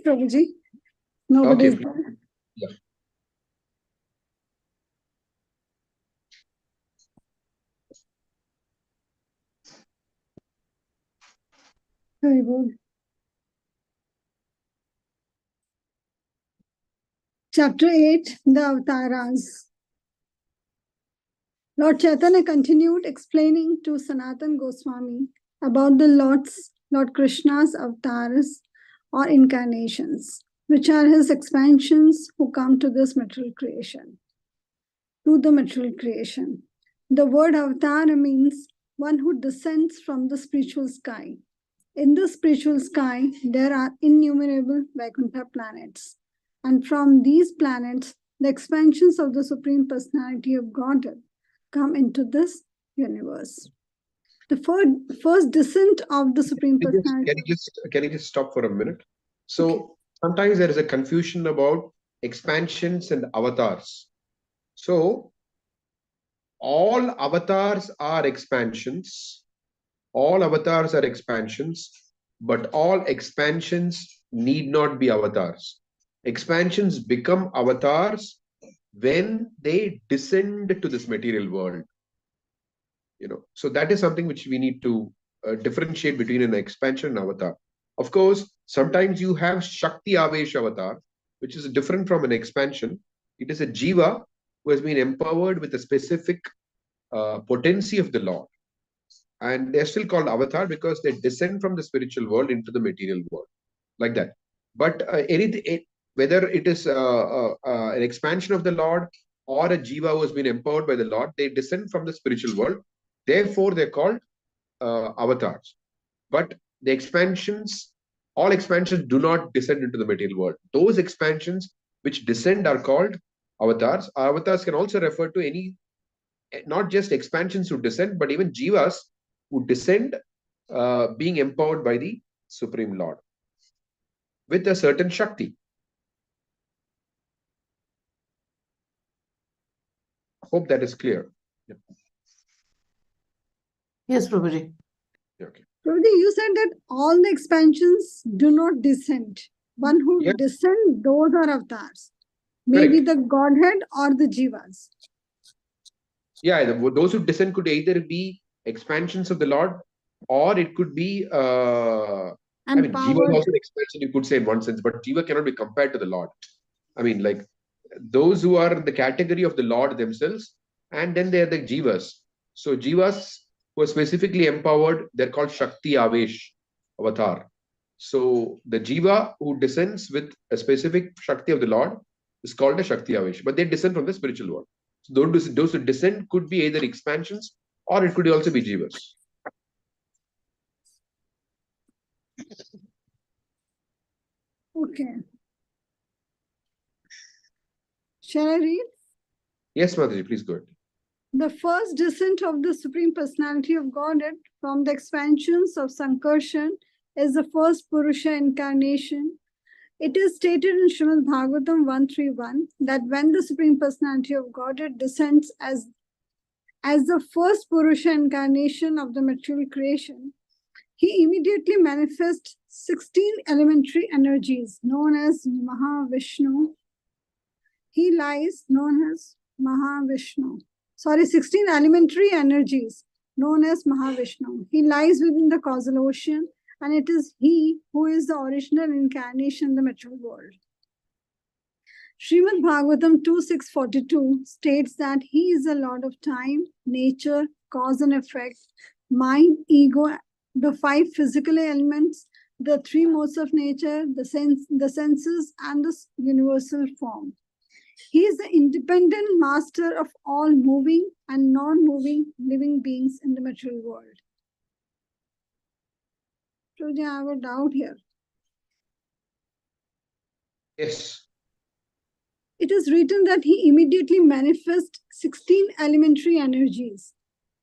Prabhuji. Nobody is there. Yeah. Very good. Chapter 8, the Avtaras. Lord Chaitanya continued explaining to Sanatan Goswami about the Lord Krishna's avatars or incarnations, which are his expansions who come to this material creation. To the material creation. The word avatar means one who descends from the spiritual sky. In the spiritual sky, there are innumerable Vaikuntha planets. And from these planets, the expansions of the Supreme Personality of Godhead come into this universe. The first descent of the Supreme Personality. Can you just stop for a minute? So sometimes there is a confusion about expansions and avatars. So all avatars are expansions. All avatars are expansions, but all expansions need not be avatars. Expansions become avatars when they descend to this material world. So that is something which we need to differentiate between an expansion and avatar. Of course, sometimes you have Shakti Avesh avatar, which is different from an expansion. It is a jiva who has been empowered with a specific potency of the Lord. And they're still called avatar because they descend from the spiritual world into the material world, like that. But whether it is an expansion of the Lord or a jiva who has been empowered by the Lord, they descend from the spiritual world. Therefore, they're called avatars. But the all expansions do not descend into the material world. Those expansions which descend are called avatars. Avatars can also refer to any, not just expansions who descend, but even jivas who descend being empowered by the Supreme Lord with a certain Shakti. Hope that is clear. Yeah. Yes, Prabhuji. Okay. Prabhuji, you said that all the expansions do not descend. One who descend, those are avatars. Maybe the Godhead or the Jivas. Yeah, those who descend could either be expansions of the Lord, or it could be, I mean, Jiva is also an expansion, you could say in one sense, but Jiva cannot be compared to the Lord. I mean, like those who are in the category of the Lord themselves, and then they are the Jivas. So Jivas who are specifically empowered, they're called Shakti Avesh avatar. So the Jiva who descends with a specific Shakti of the Lord is called a Shakti Avesh, but they descend from the spiritual world. So those who descend could be either expansions or it could also be Jivas. Okay. Shall I read? Yes, Mataji, please go ahead. The first descent of the Supreme Personality of Godhead from the expansions of Sankarshan is the first Purusha incarnation. It is stated in Srimad Bhagavatam 131 that when the Supreme Personality of Godhead descends as the first Purusha incarnation of the material creation, he immediately manifests 16 elementary energies known as Mahavishnu. He lies known as Mahavishnu. 16 elementary energies known as Mahavishnu. He lies within the causal ocean, and it is he who is the original incarnation in the material world. Srimad Bhagavatam 2.642 states that he is the Lord of time, nature, cause and effect, mind, ego, the 5 physical elements, the 3 modes of nature, the senses, and the universal form. He is the independent master of all moving and non-moving living beings in the material world. So I have a doubt here. Yes. It is written that he immediately manifests 16 elementary energies.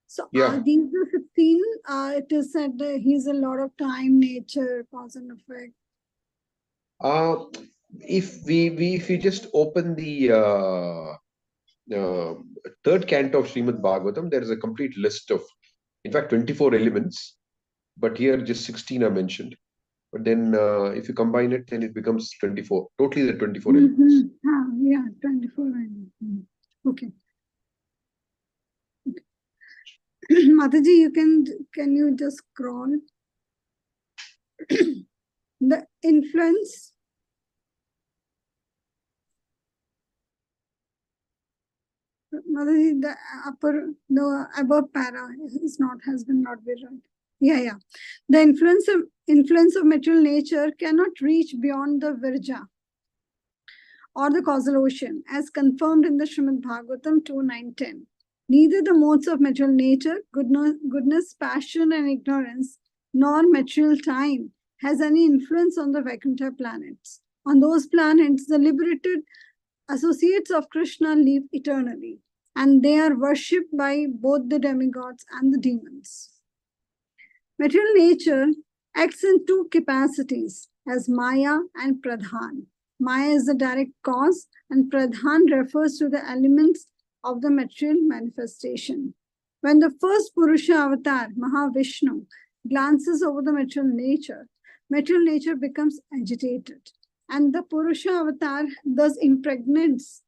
So are these the 16? It is said that he's a lot of time, nature, cause and effect. If we just open the third canto of Srimad Bhagavatam, there is a complete list of, in fact, 24 elements, but here just 16 are mentioned. But then if you combine it, then it becomes 24, totally the 24 elements. Yeah, 24. Okay. Mataji, can you just scroll? The influence. Mataji, the above para has been not been right. Yeah. The influence of material nature cannot reach beyond the virja or the causal ocean, as confirmed in the Srimad Bhagavatam 2:9-10. Neither the modes of material nature, goodness, passion, and ignorance, nor material time has any influence on the Vaikuntha planets. On those planets, the liberated associates of Krishna live eternally, and they are worshipped by both the demigods and the demons. Material nature acts in two capacities, as Maya and Pradhan. Maya is the direct cause, and Pradhan refers to the elements of the material manifestation. When the first Purusha avatar, Mahavishnu, glances over the material nature becomes agitated, and the Purusha avatar thus impregnates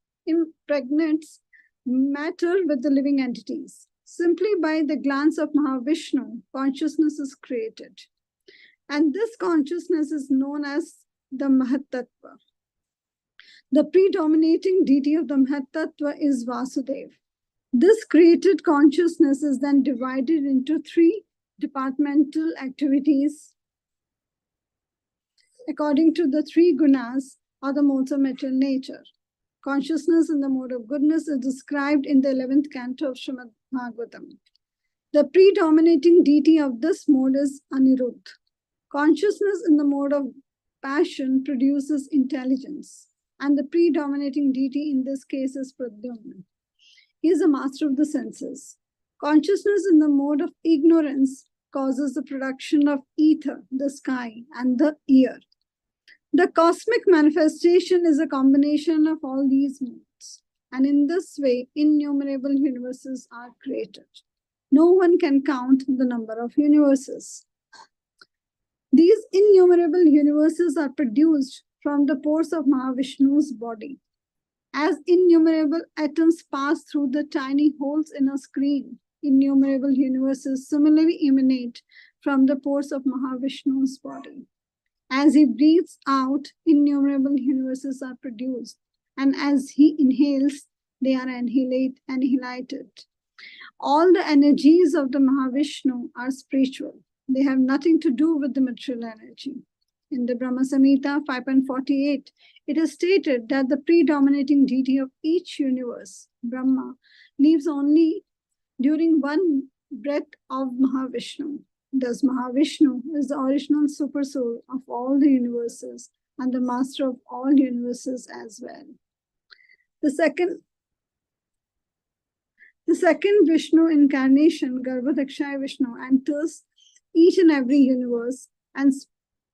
matter with the living entities. Simply by the glance of Mahavishnu, consciousness is created. And this consciousness is known as the Mahatattva. The predominating deity of the Mahatattva is Vasudev. This created consciousness is then divided into three departmental activities according to the three gunas or the modes of material nature. Consciousness in the mode of goodness is described in the 11th canto of Srimad Bhagavatam. The predominating deity of this mode is Aniruddha. Consciousness in the mode of passion produces intelligence, and the predominating deity in this case is Pradyumna. He is the master of the senses. Consciousness in the mode of ignorance causes the production of ether, the sky, and the ear. The cosmic manifestation is a combination of all these modes, and in this way, innumerable universes are created. No one can count the number of universes. These innumerable universes are produced from the pores of Mahavishnu's body. As innumerable atoms pass through the tiny holes in a screen, innumerable universes similarly emanate from the pores of Mahavishnu's body. As he breathes out, innumerable universes are produced, and as he inhales, they are annihilated. All the energies of the Mahavishnu are spiritual. They have nothing to do with the material energy. In the Brahma Samhita 5.48, it is stated that the predominating deity of each universe, Brahma, lives only during one breath of Mahavishnu. Thus, Mahavishnu is the original supersoul of all the universes and the master of all universes as well. The second Vishnu incarnation, Garbhodakshaya Vishnu, enters each and every universe and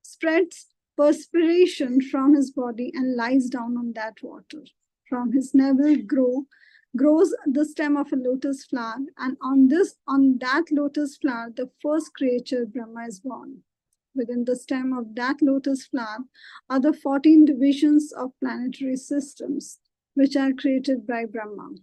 spreads perspiration from his body and lies down on that water. From his navel grows the stem of a lotus flower, and on that lotus flower, the first creature, Brahma, is born. Within the stem of that lotus flower are the 14 divisions of planetary systems, which are created by Brahma.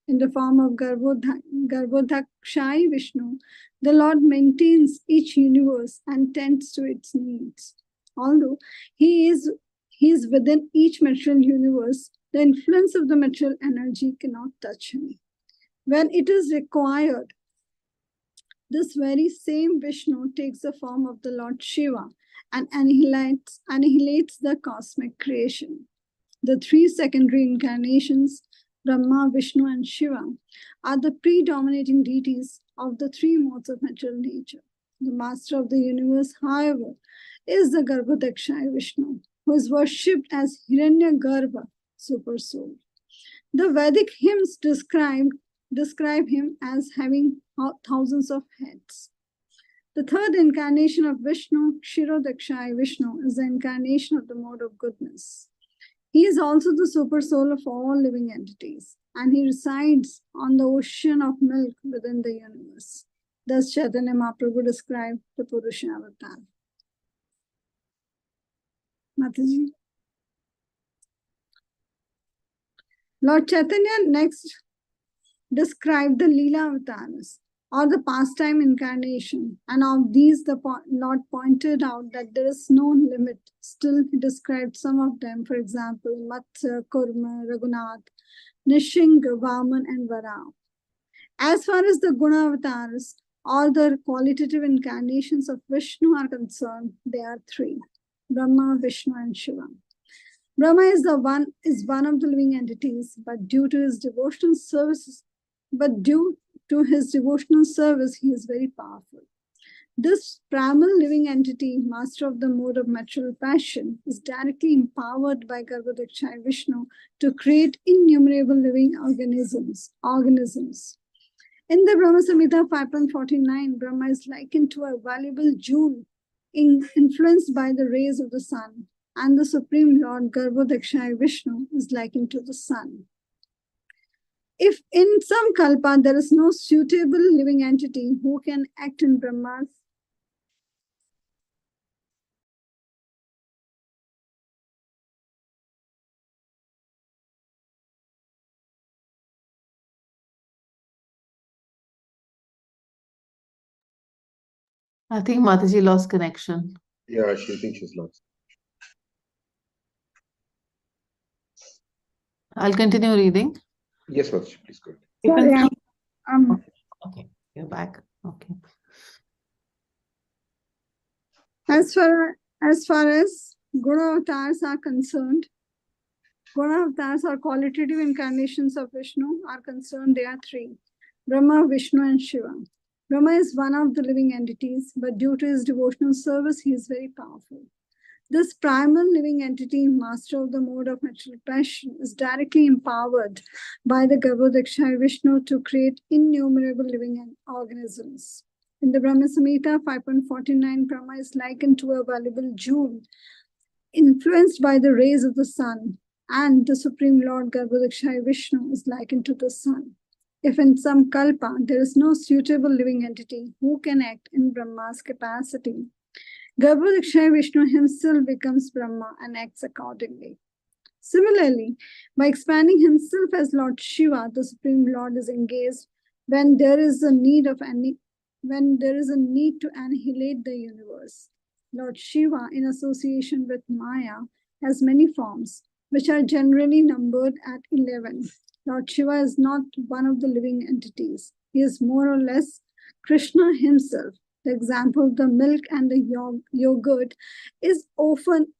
In the form of Garbhodakshaya Vishnu, the Lord maintains each universe and tends to its needs. Although he is within each material universe, the influence of the material energy cannot touch him. When it is required, this very same Vishnu takes the form of the Lord Shiva and annihilates the cosmic creation. The three secondary incarnations, Brahma, Vishnu, and Shiva, are the predominating deities of the three modes of material nature. The master of the universe, however, is the Garbhodakshaya Vishnu, who is worshipped as Hiranyagarbha, super soul. The Vedic hymns describe him as having thousands of heads. The third incarnation of Vishnu, Kshirodakshaya Vishnu, is the incarnation of the mode of goodness. He is also the super soul of all living entities, and he resides on the ocean of milk within the universe. Thus, Chaitanya Mahaprabhu described the Purusha avatar. Mataji. Lord Chaitanya next described the Leela avatars or the pastime incarnation, and of these the Lord pointed out that there is no limit. Still, he described some of them, for example, Matsya, Kurma, Raghunath, Nishinga, Vaman, and Vara. As far as the Guna avatars or the qualitative incarnations of Vishnu are concerned, they are three: Brahma, Vishnu, and Shiva. Brahma is one of the living entities, but due to his devotional services, he is very powerful. This primal living entity, master of the mode of material passion, is directly empowered by Garbhodakshaya Vishnu to create innumerable living organisms. In the Brahma Samhita 5.49, Brahma is likened to a valuable jewel influenced by the rays of the sun, and the Supreme Lord Garbhodakshaya Vishnu is likened to the sun. If in some kalpa there is no suitable living entity who can act in Brahma's I think Mataji lost connection. Yeah, she thinks she's lost. I'll continue reading. Yes, Mataji, please go ahead. You can Sorry, see. Okay, you're back. Okay. as far as Guna avatars are concerned, Guna avatars or qualitative incarnations of Vishnu are concerned, there are three: Brahma, Vishnu, and Shiva. Brahma is one of the living entities, but due to his devotional service, he is very powerful. This primal living entity, master of the mode of material passion, is directly empowered by the Garbhodakshaya Vishnu to create innumerable living organisms. In the Brahma Samhita 5.49, Brahma is likened to a valuable jewel influenced by the rays of the sun, and the Supreme Lord Garbhodakshaya Vishnu is likened to the sun. If in some kalpa there is no suitable living entity who can act in Brahma's capacity, Garbhodakshaya Vishnu himself becomes Brahma and acts accordingly. Similarly, by expanding himself as Lord Shiva, the Supreme Lord is engaged when there is a need to annihilate the universe. Lord Shiva, in association with Maya, has many forms, which are generally numbered at 11. Lord Shiva is not one of the living entities. He is more or less Krishna himself. The example of the milk and the yogurt is often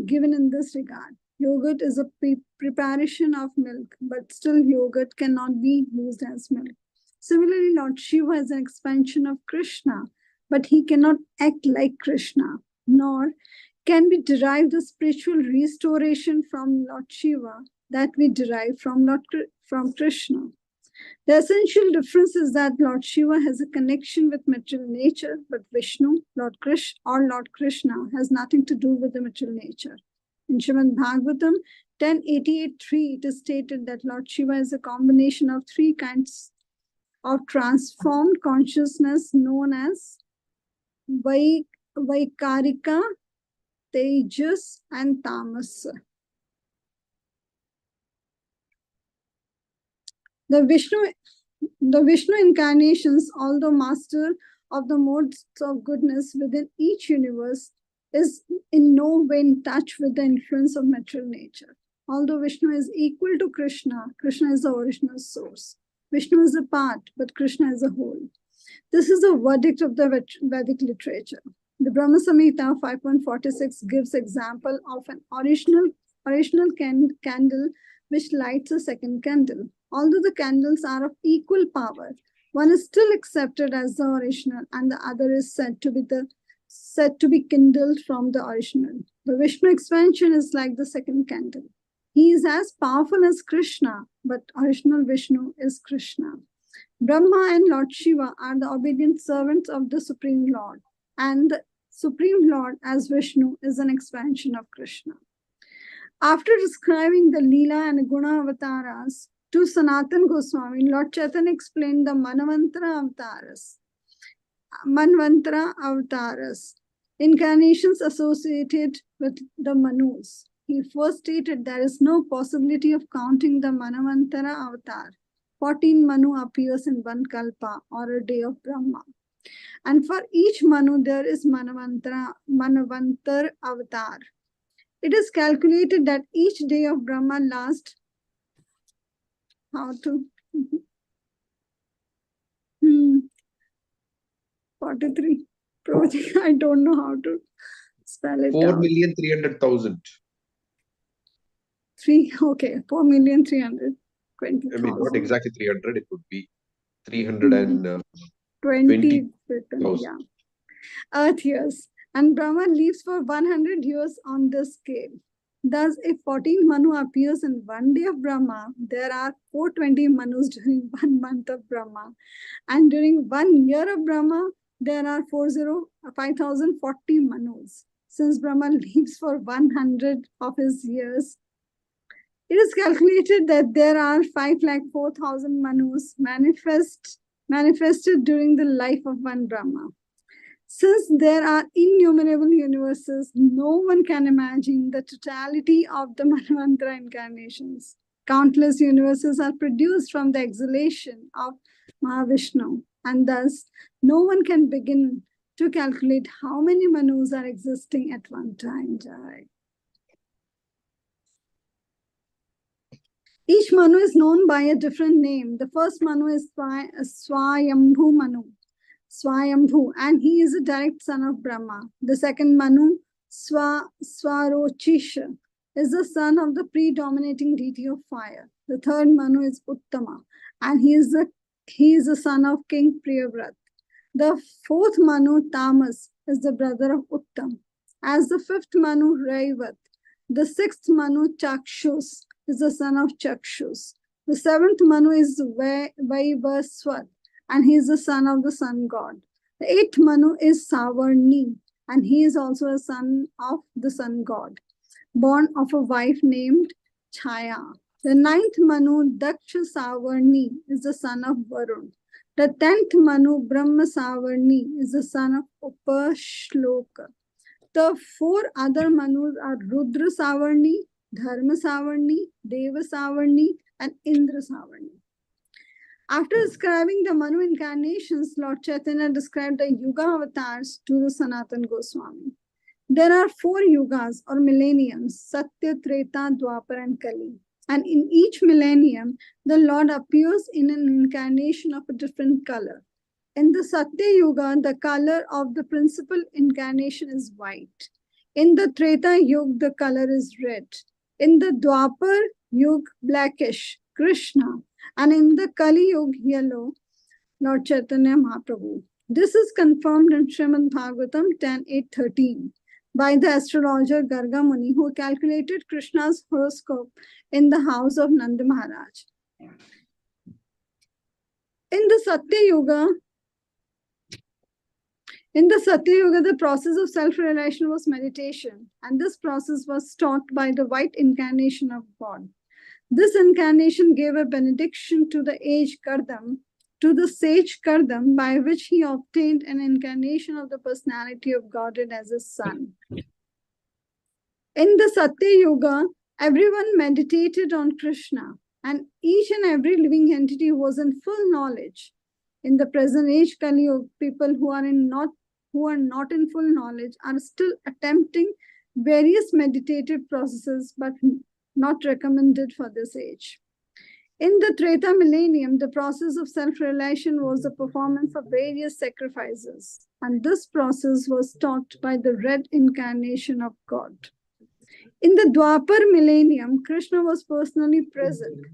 given in this regard. Yogurt is a preparation of milk, but still yogurt cannot be used as milk. Similarly, Lord Shiva is an expansion of Krishna, but he cannot act like Krishna, nor can we derive the spiritual restoration from Lord Shiva that we derive from Krishna. The essential difference is that Lord Shiva has a connection with material nature, but Vishnu, Lord Krishna, has nothing to do with the material nature. In Srimad Bhagavatam 10.88.3, it is stated that Lord Shiva is a combination of three kinds of transformed consciousness known as Vaikarika, Tejas, and Tamas. The Vishnu incarnations, although master of the modes of goodness within each universe, is in no way in touch with the influence of material nature. Although Vishnu is equal to Krishna, Krishna is the original source. Vishnu is a part, but Krishna is a whole. This is a verdict of the Vedic literature. The Brahma Samhita 5.46 gives example of an original candle which lights a second candle. Although the candles are of equal power, one is still accepted as the original and the other is said to be kindled from the original. The Vishnu expansion is like the second candle. He is as powerful as Krishna, but original Vishnu is Krishna. Brahma and Lord Shiva are the obedient servants of the Supreme Lord, and the Supreme Lord as Vishnu is an expansion of Krishna. After describing the Leela and Guna avatars to Sanatan Goswami, Lord Chaitanya explained the Manvantara avatars. incarnations associated with the Manus. He first stated there is no possibility of counting the Manvantara avatar. 14 Manu appears in one Kalpa or a day of Brahma. And for each Manu, there is Manvantar avatar. It is calculated that each day of Brahma lasts 43. Project, I don't know how to spell it out. 4,300,000. 4,320,000. I mean, not exactly 300, it would be 20,000. 320,000. Yeah. Earth years. And Brahma lives for 100 years on this scale. Thus, if 14 Manu appears in one day of Brahma, there are 420 Manus during 1 month of Brahma. And during 1 year of Brahma, there are 5,040 Manus. Since Brahma lives for 100 of his years, it is calculated that there are 504,000 Manus manifested during the life of one Brahma. Since there are innumerable universes, no one can imagine the totality of the Manvantara incarnations. Countless universes are produced from the exhalation of Mahavishnu, and thus no one can begin to calculate how many Manus are existing at one time. Jai. Each Manu is known by a different name. The first Manu is Swayambhu Manu. Swayambhu, and he is a direct son of Brahma. The second Manu, Swarochisha, is the son of the predominating deity of fire. The third Manu is Uttama, and he is the son of King Priyavrat. The fourth Manu, Tamas, is the brother of Uttam. As the fifth Manu, Raivat. The sixth Manu, Chakshus, is the son of Chakshus. The seventh Manu is Vaivaswat, and he is the son of the sun god. The eighth Manu is Savarni, and he is also a son of the sun god, born of a wife named Chaya. The ninth Manu, Daksha Savarni, is the son of Varun. The 10th Manu, Brahma Savarni, is the son of Upashloka. The 4 other Manus are Rudra Savarni, Dharma Savarni, Deva Savarni, and Indra Savarni. After describing the Manu incarnations, Lord Chaitanya described the Yuga avatars to the Sanatan Goswami. There are 4 yugas or millenniums, Satya, Treta, Dwapar, and Kali. And in each millennium, the Lord appears in an incarnation of a different color. In the Satya Yuga, the color of the principal incarnation is white. In the Treta Yuga, the color is red. In the Dwapar Yuga, blackish, Krishna. And in the Kali Yuga, yellow, Lord Chaitanya Mahaprabhu. This is confirmed in Srimad Bhagavatam 10.8.13 by the astrologer Garga Muni, who calculated Krishna's horoscope in the house of Nanda Maharaj. In the Satya Yuga, the process of self-realization was meditation, and this process was taught by the white incarnation of God. This incarnation gave a benediction to the sage Kardam, by which he obtained an incarnation of the personality of Godhead as his son. In the Satya Yuga, everyone meditated on Krishna, and each and every living entity was in full knowledge. In the present age, Kali Yuga, people who are not in full knowledge are still attempting various meditative processes, but not recommended for this age. In the Treta millennium, the process of self-realization was the performance of various sacrifices, and this process was taught by the red incarnation of God. In the Dwapar millennium, Krishna was personally present,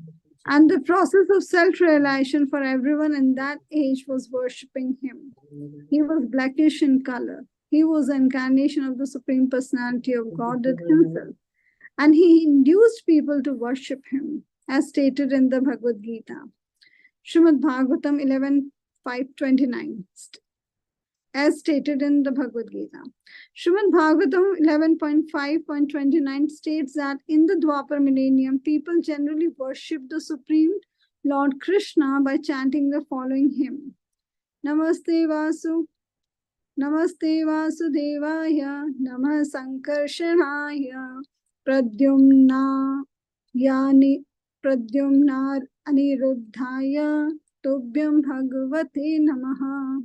and the process of self-realization for everyone in that age was worshipping him. He was blackish in color. He was the incarnation of the Supreme Personality of Godhead himself, and he induced people to worship him, as stated in the Bhagavad Gita. Srimad Bhagavatam 11.5.29, as stated in the Bhagavad Gita. Srimad Bhagavatam 11.5.29 states that in the Dwapar millennium, people generally worship the Supreme Lord Krishna by chanting the following hymn. Namaste Vasu Namaste Vasudevaya, Namah Sankarshanaya, Pradyumna Yani Pradyumna Aniruddhaya, Tobhyam Bhagavate Namaha.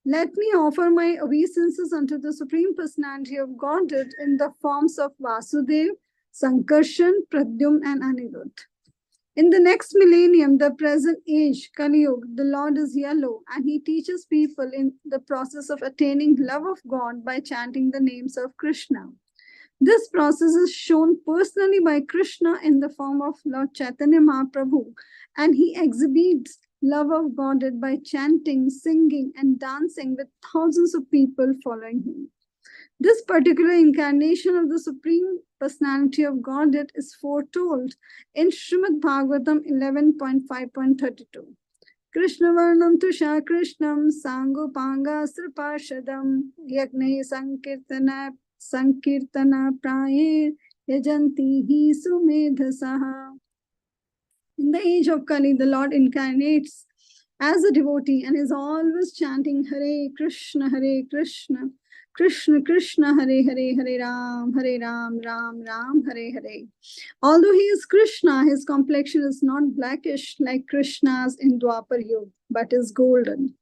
Let me offer my obeisances unto the Supreme Personality of Godhead in the forms of Vasudev, Sankarshan, Pradyum, and Anirudh. In the next millennium, the present age, Kali Yuga, the Lord is yellow, and he teaches people in the process of attaining love of God by chanting the names of Krishna. This process is shown personally by Krishna in the form of Lord Chaitanya Mahaprabhu, and he exhibits love of Godhead by chanting, singing, and dancing with thousands of people following him. This particular incarnation of the Supreme Personality of Godhead is foretold in Srimad Bhagavatam 11.5.32. Krishna Varnam Tusha Krishnam Sangopanga Sripashadam Yagne Sankirtana Prayer Yajanti Hi Sumedhasaha. In the age of Kali, the Lord incarnates as a devotee and is always chanting Hare Krishna, Krishna Krishna, Hare Hare, Hare Ram, Ram Ram, Hare Hare. Although he is Krishna, his complexion is not blackish like Krishna's in Dwapar Yuga, but is golden.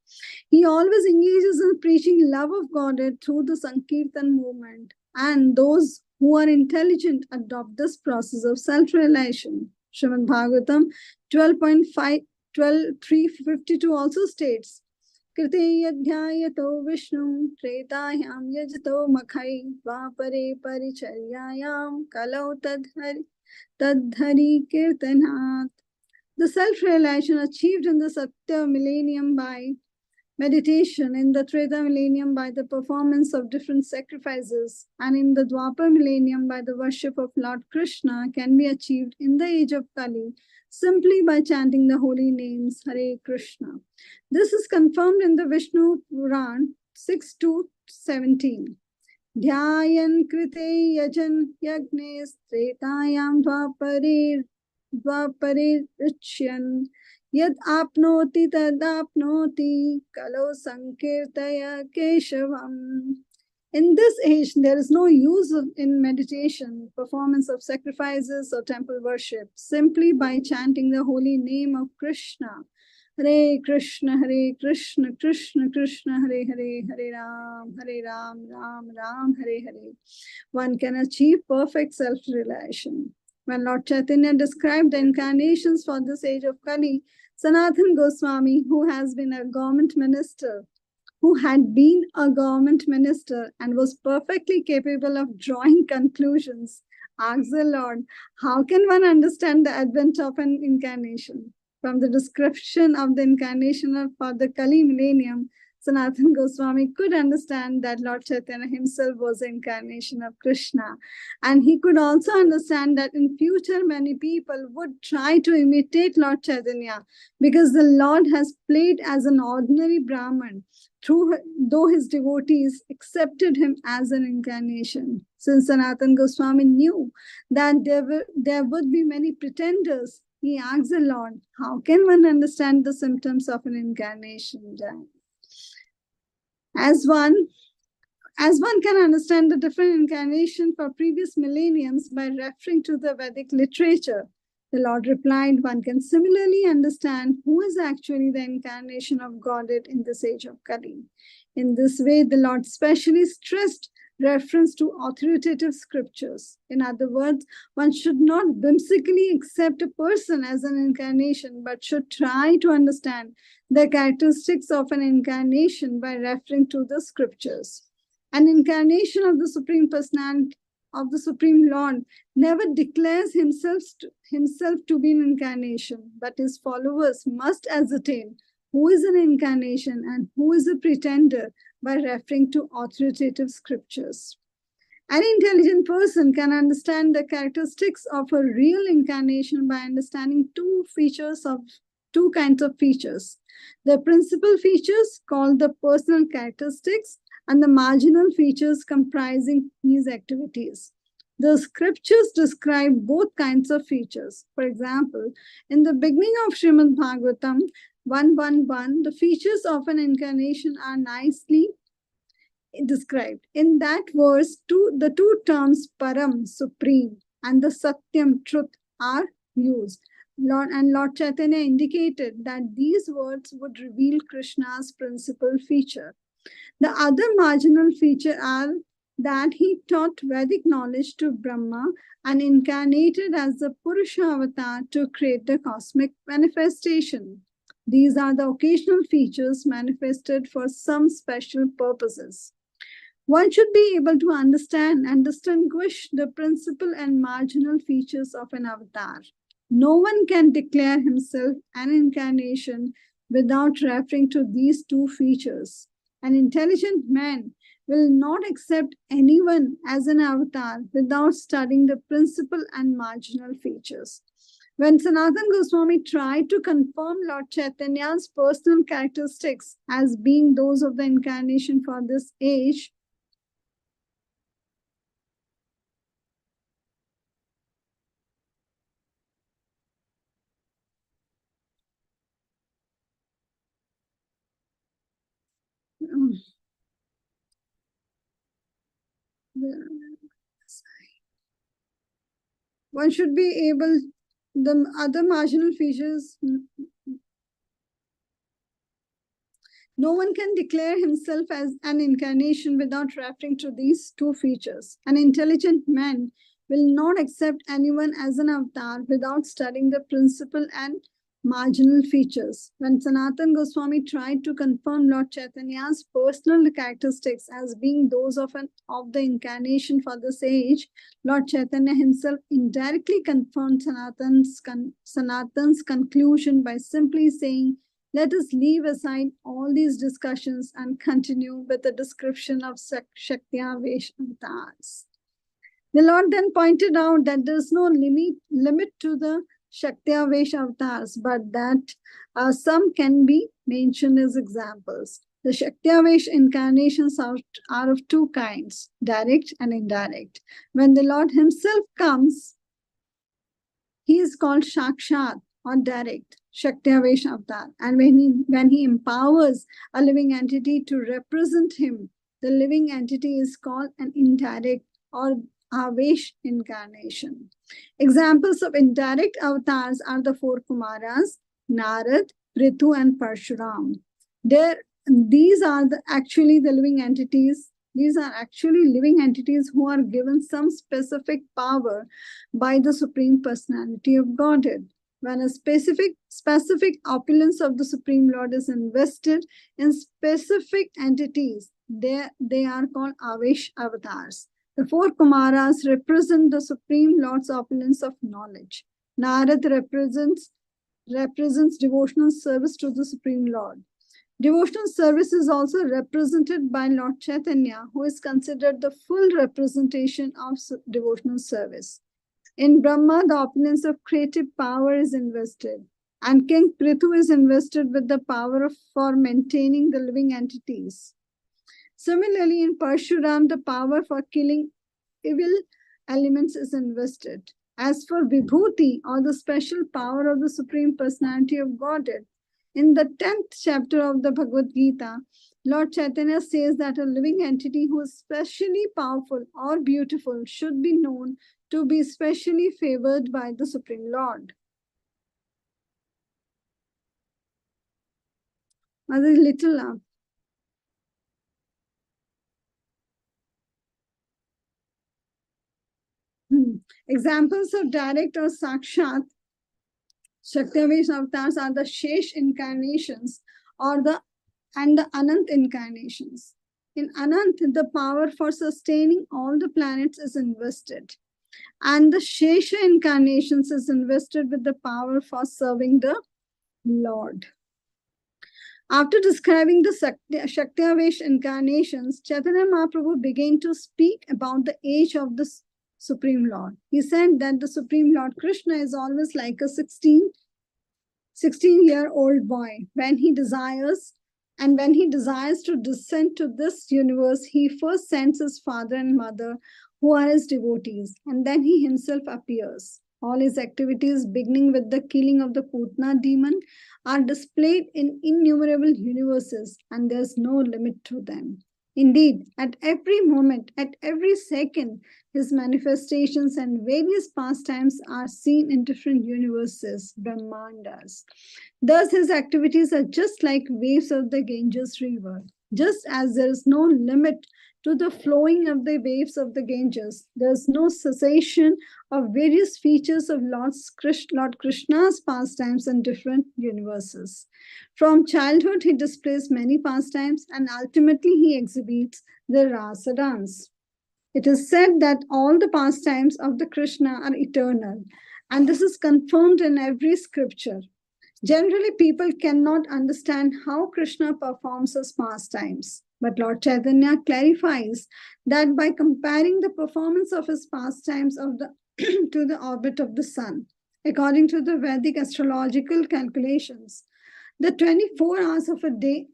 He always engages in preaching love of Godhead through the Sankirtan movement, and those who are intelligent adopt this process of self-realization. Srimad Bhagavatam 12.352 also states, Krite yadhyayato Vishnu tretayam yajato makhai vapare paricharyayam kalau tadhari kirtanat. The self-realization achieved in the Satya millennium by meditation, in the Treta millennium by the performance of different sacrifices, and in the Dwapar millennium by the worship of Lord Krishna can be achieved in the age of Kali simply by chanting the holy names Hare Krishna. This is confirmed in the Vishnu Puran 6-17. Dhyayan krite yajan yagnes tretayam dvapare richyan Yad apnoti tad apnoti kalo sankirtaya keshavam. In this age, there is no use in meditation, performance of sacrifices, or temple worship, simply by chanting the holy name of Krishna. Hare Krishna, Krishna Krishna, Hare Hare, Hare Ram, Ram Ram, Hare Hare. One can achieve perfect self-realization. When Lord Chaitanya described the incarnations for this age of Kali, Sanatana Goswami, who had been a government minister and was perfectly capable of drawing conclusions, asked the Lord, how can one understand the advent of an incarnation? From the description of the incarnation for the Kali millennium, Sanatana Goswami could understand that Lord Chaitanya himself was the incarnation of Krishna. And he could also understand that in future many people would try to imitate Lord Chaitanya because the Lord has played as an ordinary Brahman, though his devotees accepted him as an incarnation. Since Sanatana Goswami knew that there would be many pretenders, he asked the Lord, how can one understand the symptoms of an incarnation? As one can understand the different incarnation for previous millenniums by referring to the Vedic literature, the Lord replied, one can similarly understand who is actually the incarnation of Godhead in this age of Kali. In this way, the Lord specially stressed reference to authoritative scriptures. In other words, one should not whimsically accept a person as an incarnation, but should try to understand the characteristics of an incarnation by referring to the scriptures. An incarnation of the Supreme Personality of the Supreme Lord never declares himself to be an incarnation, but his followers must ascertain who is an incarnation and who is a pretender by referring to authoritative scriptures. An intelligent person can understand the characteristics of a real incarnation by understanding two kinds of features. The principal features called the personal characteristics and the marginal features comprising his activities. The scriptures describe both kinds of features. For example, in the beginning of Srimad Bhagavatam 1:1:1, the features of an incarnation are nicely described. In that verse, the two terms Param, supreme, and the Satyam, truth, are used. Lord Chaitanya indicated that these words would reveal Krishna's principal feature. The other marginal feature are that he taught Vedic knowledge to Brahma and incarnated as the Purusha avatar to create the cosmic manifestation. These are the occasional features manifested for some special purposes. One should be able to understand and distinguish the principal and marginal features of an avatar. No one can declare himself an incarnation without referring to these two features. An intelligent man will not accept anyone as an avatar without studying the principal and marginal features. When Sanatana Goswami tried to confirm Lord Chaitanya's personal characteristics as being those of the incarnation for this age, one should be able, the other marginal features, no one can declare himself as an incarnation without referring to these two features. An intelligent man will not accept anyone as an avatar without studying the principal and marginal features. When Sanatana Goswami tried to confirm Lord Chaitanya's personal characteristics as being those of the incarnation for this age, Lord Chaitanya himself indirectly confirmed Sanatana's conclusion by simply saying, "Let us leave aside all these discussions and continue with the description of Shaktiavesh avatars." The Lord then pointed out that there is no limit to the Shaktiavesh avatars, but that some can be mentioned as examples. The Shaktiavesh incarnations are of two kinds, direct and indirect. When the Lord himself comes, he is called Shakshat or direct, Shaktiavesh avatar. And when he empowers a living entity to represent him, the living entity is called an indirect or Avesh incarnation. Examples of indirect avatars are the four Kumaras, Narad, Prithu, and Parshuram. These are actually the living entities. These are actually living entities who are given some specific power by the Supreme Personality of Godhead. When a specific opulence of the Supreme Lord is invested in specific entities, they are called Avesh avatars. The four Kumaras represent the Supreme Lord's opulence of knowledge. Narad represents devotional service to the Supreme Lord. Devotional service is also represented by Lord Chaitanya, who is considered the full representation of devotional service. In Brahma, the opulence of creative power is invested, and King Prithu is invested with the power for maintaining the living entities. Similarly, in Parshuram, the power for killing evil elements is invested. As for Vibhuti, or the special power of the Supreme Personality of Godhead, in the 10th chapter of the Bhagavad Gita, Lord Chaitanya says that a living entity who is specially powerful or beautiful should be known to be specially favored by the Supreme Lord. Mother, little up. Examples of direct or sakshat Shaktiavesh avatars are the Shesh incarnations and the Anant incarnations. In Anant, the power for sustaining all the planets is invested, and the Shesha incarnations is invested with the power for serving the Lord. After describing the Shaktiavesh incarnations, Chaitanya Mahaprabhu began to speak about the age of the Supreme Lord. He said that the Supreme Lord Krishna is always like a 16-year-old boy. When he desires to descend to this universe, he first sends his father and mother, who are his devotees, and then he himself appears. All his activities, beginning with the killing of the Putna demon, are displayed in innumerable universes, and there's no limit to them. Indeed, at every moment, at every second, his manifestations and various pastimes are seen in different universes, Brahmandas. Thus, his activities are just like waves of the Ganges River. Just as there is no limit to the flowing of the waves of the Ganges, there is no cessation of various features of Lord Krishna's pastimes in different universes. From childhood, he displays many pastimes and ultimately he exhibits the Rasa dance. It is said that all the pastimes of the Krishna are eternal, and this is confirmed in every scripture. Generally, people cannot understand how Krishna performs his pastimes. But Lord Chaitanya clarifies that by comparing the performance of his pastimes to the orbit of the sun, according to the Vedic astrological calculations, the 24 hours of a day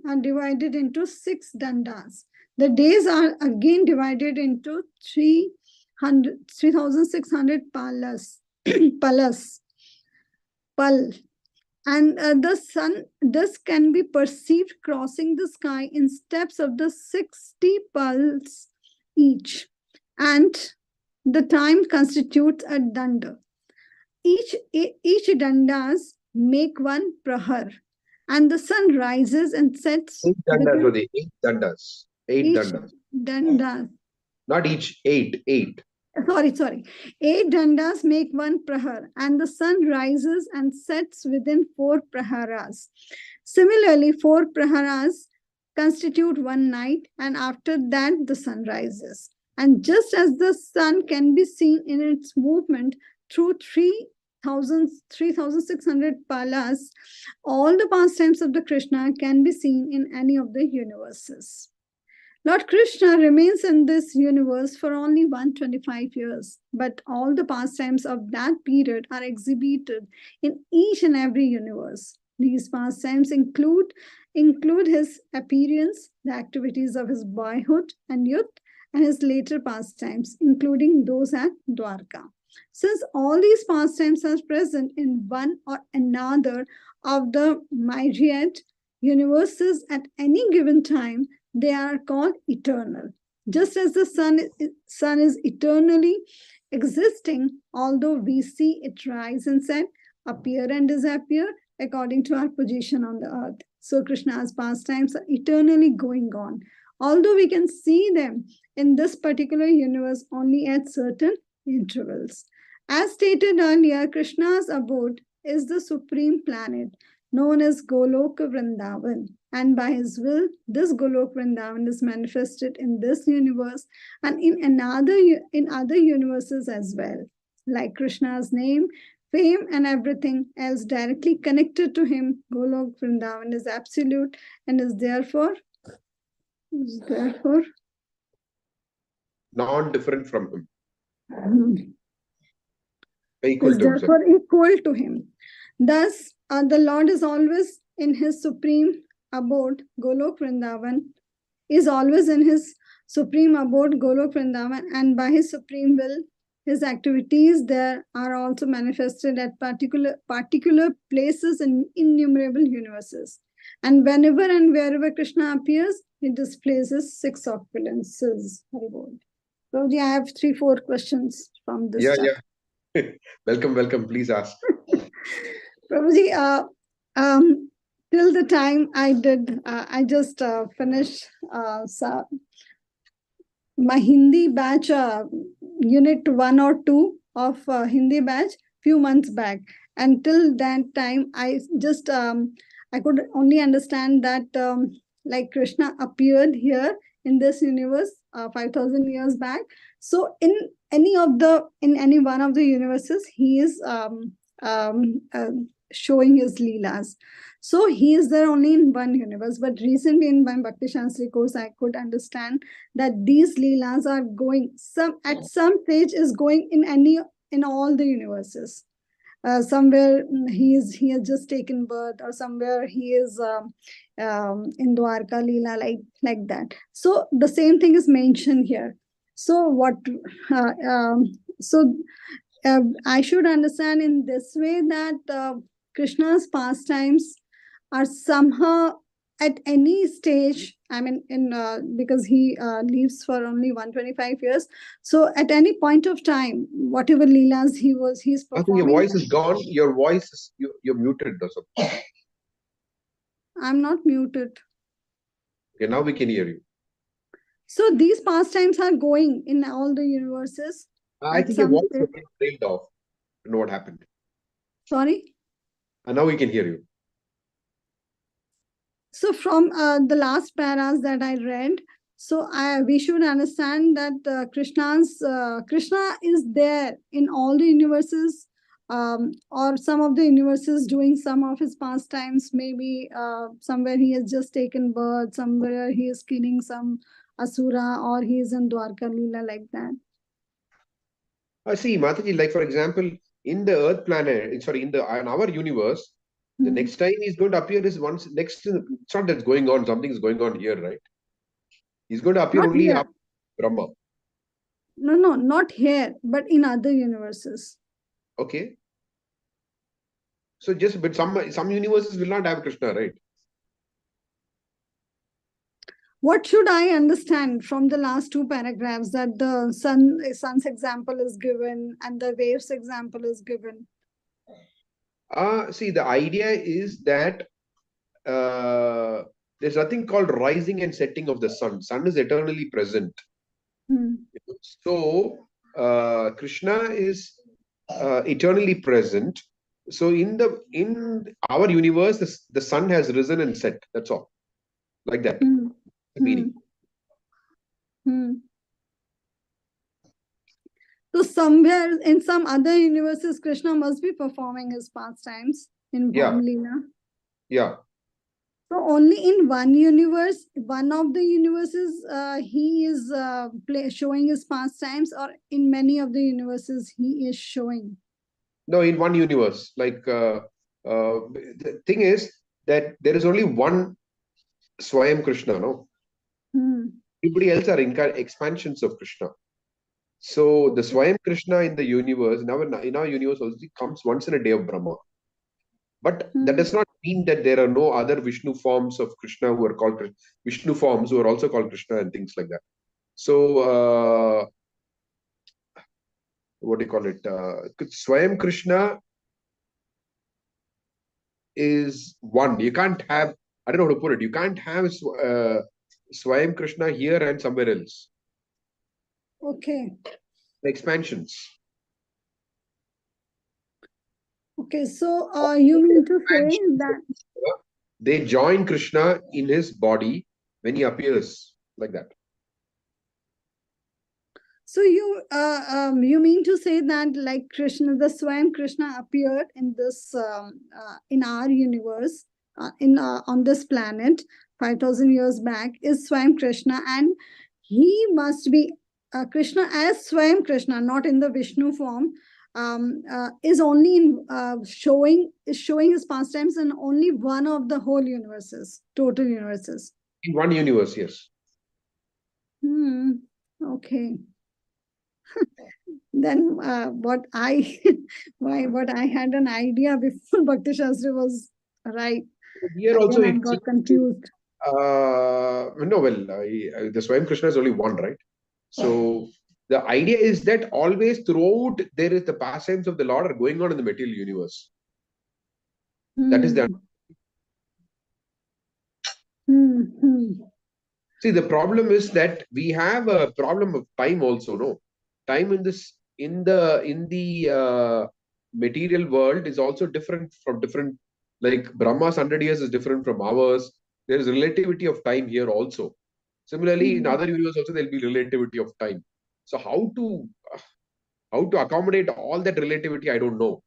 are divided into 6 dandas. The days are again divided into 3,600 palas. Pal. And the sun, this can be perceived crossing the sky in steps of the 60 pulse each. And the time constitutes a danda. Each dandas make one prahar. And the sun rises and sets. 8 dandas, Rodhi. 8 dandas. 8 Each dandas. danda. Not each, 8. 8. Sorry. 8 dandas make one prahar, and the sun rises and sets within 4 praharas. Similarly, 4 praharas constitute one night, and after that, the sun rises. And just as the sun can be seen in its movement through 3,600 palas, all the pastimes of the Krishna can be seen in any of the universes. Lord Krishna remains in this universe for only 125 years, but all the pastimes of that period are exhibited in each and every universe. These pastimes include his appearance, the activities of his boyhood and youth, and his later pastimes, including those at Dwarka. Since all these pastimes are present in one or another of the myriad universes at any given time, they are called eternal. Just as the sun is eternally existing, although we see it rise and set, appear and disappear according to our position on the earth. So Krishna's pastimes are eternally going on. Although we can see them in this particular universe only at certain intervals. As stated earlier, Krishna's abode is the supreme planet known as Goloka Vrindavan. And by his will, this Golok Vrindavan is manifested in this universe and in other universes as well. Like Krishna's name, fame, and everything else directly connected to him, Golok Vrindavan is absolute and is therefore non-different from him. Is therefore equal to him. Thus, the Lord is always in his supreme abode, Golok Vrindavan, is always in his supreme abode, Golok Vrindavan, and by his supreme will, his activities there are also manifested at particular places in innumerable universes. And whenever and wherever Krishna appears, he displays his 6 opulences. Prabhuji, I have 3-4 questions from this. Yeah. Welcome. Please ask. Prabhuji, till the time I just finished my Hindi batch, unit 1 or 2 of Hindi batch few months back. Until that time, I just I could only understand that like Krishna appeared here in this universe 5,000 years back. So in any one of the universes, he is showing his leelas. So he is there only in one universe. But recently in my Bhakti Shastri course, I could understand that these leelas are going at some stage is going in all the universes. Somewhere he has just taken birth, or somewhere he is in Dwarka Leela, like that. So the same thing is mentioned here. So what? I should understand in this way that Krishna's pastimes are somehow at any stage, I mean, because he lives for only 125 years. So at any point of time, whatever Leelas he's I think your performing. voice is gone. Your voice is, you're muted or something. I'm not muted. Okay, now we can hear you. So these pastimes are going in all the universes. I at think your some voice stage. has been trailed off. I don't know what happened. Sorry. And now we can hear you. So from the last paras that I read, so we should understand that Krishna is there in all the universes, or some of the universes doing some of his pastimes. Maybe somewhere he has just taken birth, somewhere he is killing some asura, or he is in Dwarka Leela, like that. See, Mataji, like for example, in the Earth planet, sorry, in our universe, the next time he's going to appear is once next. It's not that's going on. Something is going on here, right? He's going to appear Not only here. after Brahma. No, not here, but in other universes. Okay. So but some universes will not have Krishna, right? What should I understand from the last two paragraphs, that the sun's example is given and the waves example is given? See, the idea is that there's nothing called rising and setting of the sun. Sun is eternally present. So Krishna is eternally present. So in our universe, the sun has risen and set. That's all. Like that. The meaning. So somewhere in some other universes, Krishna must be performing his pastimes in Bhaum Leela. Yeah. So only in one universe, one of the universes, he is showing his pastimes, or in many of the universes he is showing? No, in one universe. Like the thing is that there is only one Swayam Krishna, no? Everybody else are expansions of Krishna. So the Swayam Krishna in the universe, in our universe also comes once in a day of Brahma. But that does not mean that there are no other Vishnu forms of Krishna who are called Vishnu forms who are also called Krishna and things like that. So what do you call it? Swayam Krishna is one. You can't have, I don't know how to put it. You can't have Swayam Krishna here and somewhere else. Okay. The expansions. Okay, so you mean to say that they join Krishna in his body when he appears, like that. So you mean to say that, like Krishna, the Swayam Krishna appeared in this in our universe, on this planet 5,000 years back, is Swayam Krishna, and he must be Krishna as Swayam Krishna, not in the Vishnu form. Is only in showing his pastimes in only one of the whole universes, total universes. In one universe, yes. Okay. Then what I had an idea before Bhakti Shastri was right. Here also I got confused. No, well, the Swayam Krishna is only one, right? So the idea is that always throughout there is the pastimes of the Lord are going on in the material universe. That is the. See, the problem is that we have a problem of time also, no? Time in the material world is also different from different, like Brahma's 100 years is different from ours. There is relativity of time here also. Similarly, in other universes also there'll be relativity of time. So how to accommodate all that relativity, I don't know.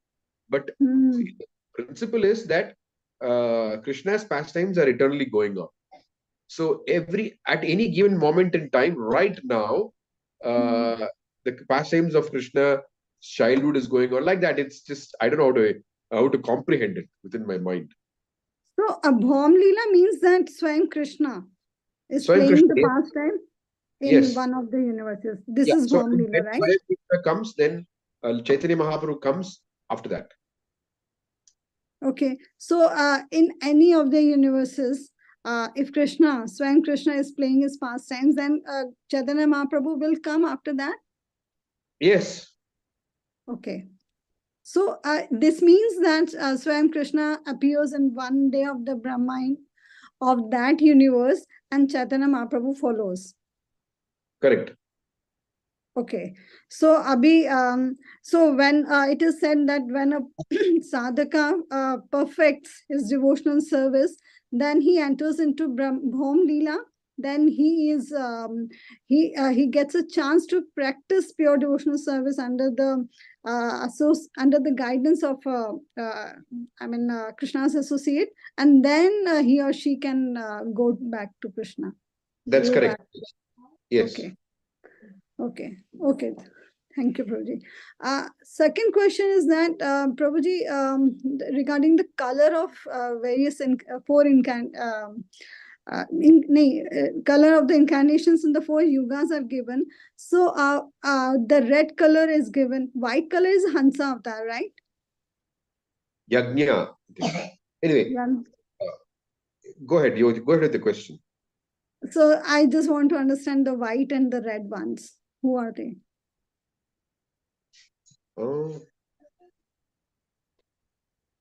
But see, the principle is that Krishna's pastimes are eternally going on. So at any given moment in time, right now, the pastimes of Krishna's childhood is going on like that. It's just, I don't know how to comprehend it within my mind. So a Bhaum Leela means that Swayam Krishna is playing the pastime in one of the universes. This is Bhaum Leela, right? Swayam Krishna comes, then Chaitanya Mahaprabhu comes after that. Okay, so in any of the universes, if Krishna, Swayam Krishna is playing his pastimes, then Chaitanya Mahaprabhu will come after that? Yes, Okay. So this means that Swayam Krishna appears in one day of the Brahma of that universe and Chaitanya Mahaprabhu follows. correct. Okay. So so when it is said that when a sadhaka perfects his devotional service, then he enters into Bhom Leela. Then he is he gets a chance to practice pure devotional service under the under the guidance of Krishna's associate, and then he or she can go back to Krishna. That's Go correct. back. Yes. Okay. Okay. Okay. Thank you, Prabhuji. Second question is that, Prabhuji, regarding the color of various color of the incarnations in the 4 yugas are given. So the red color is given. White color is Hansa avatar, right? Yajna. Anyway, Yeah. go ahead. You go ahead with the question. So I just want to understand the white and the red ones. Who are they? Oh,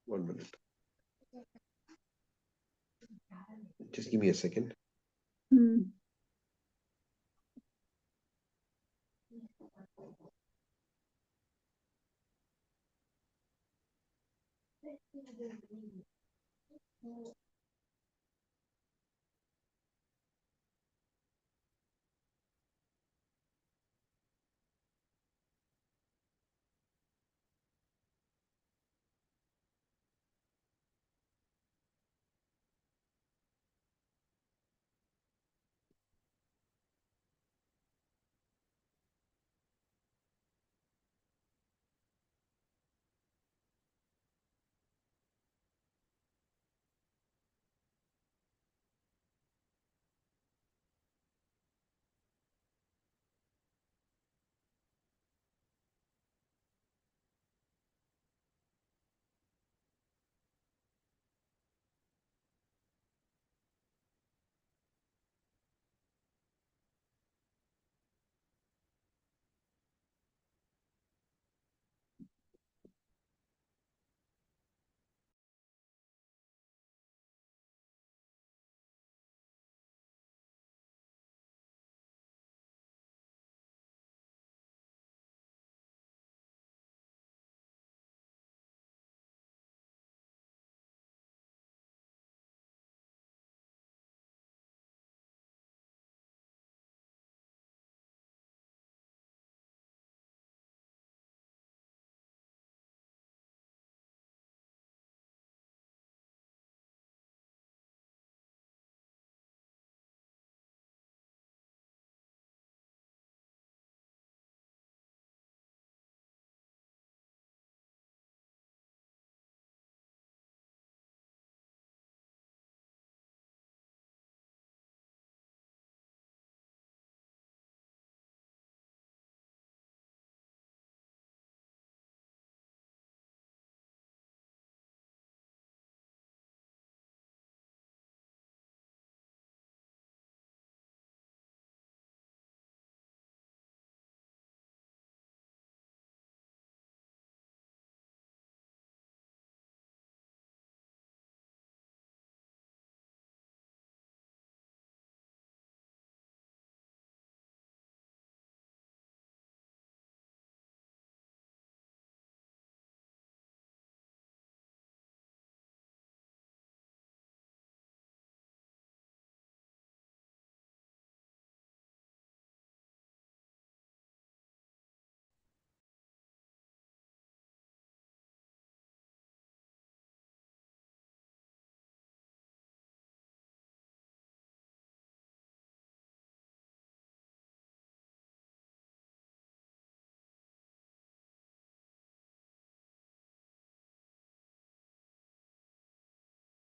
1 minute. Just give me a second. Hmm.